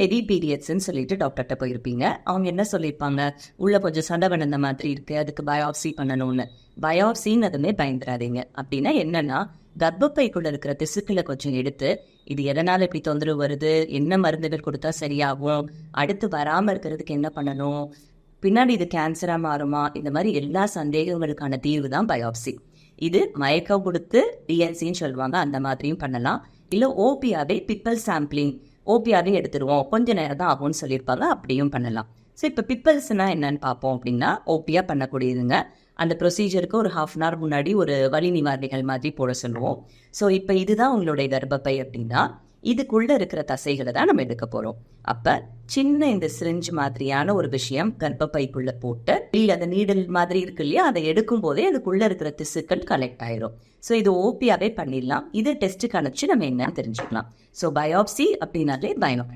Heavy பீரியட்ஸ்ன்னு சொல்லிட்டு டாக்டர்கிட்ட போயிருப்பீங்க. அவங்க என்ன சொல்லியிருப்பாங்க, உள்ள கொஞ்சம் சண்டை வளர்ந்த மாதிரி இருக்கு, அதுக்கு பயாப்சி பண்ணணும்னு. பயாப்சின்னதுமே பயந்துடாதீங்க. அப்படின்னா என்னன்னா, கர்ப்பப்பைக்குள்ள இருக்கிற திசுக்களை கொஞ்சம் எடுத்து, இது எதனால இப்படி தொந்தரவு வருது, என்ன மருந்துகள் கொடுத்தா சரியாகும், அடுத்து வராமல் இருக்கிறதுக்கு என்ன பண்ணணும், பின்னாடி இது கேன்சரா மாறுமா, இந்த மாதிரி எல்லா சந்தேகங்களுக்கான தீர்வு தான் பயாப்சி. இது மயக்கம் கொடுத்து டிஎன்சின்னு சொல்லுவாங்க, அந்த மாதிரியும் பண்ணலாம். இல்லை ஓபியாவே பிப்பல் சாம்பிளிங், ஓபியாவே எடுத்துருவோம், கொஞ்ச நேரம் தான் ஆகும்னு சொல்லியிருப்பாங்க, அப்படியும் பண்ணலாம். ஸோ இப்போ பிப்பல்ஸ்னா என்னன்னு பார்ப்போம். அப்படின்னா ஓபியா பண்ணக்கூடியதுங்க. அந்த ப்ரொசீஜருக்கு ஒரு 1/2 அன் ஹவர் முன்னாடி ஒரு வலி நிவாரணிகள் மாதிரி போட சொல்லுவோம். ஸோ இப்போ இதுதான் உங்களுடைய கர்ப்பப்பை அப்படின்னா, இதுக்குள்ள இருக்கிற தசைகளை தான் நம்ம எடுக்க போறோம். அப்ப சின்ன இந்த சிரிஞ்ச் மாதிரியான ஒரு விஷயம் கர்ப்பப்பைக்குள்ள போட்டு, அந்த நீடல் மாதிரி இருக்கு இல்லையா, அதை எடுக்கும் போதே அதுக்குள்ள இருக்கிற திசுக்கள் கலெக்ட் ஆயிரும். ஸோ இது ஓபியாவே பண்ணிடலாம். இது டெஸ்ட்டுக்கு அனுப்பிச்சு நம்ம என்னன்னு தெரிஞ்சுக்கலாம். ஸோ பயாப்சி அப்படின்னாலே பயணம்.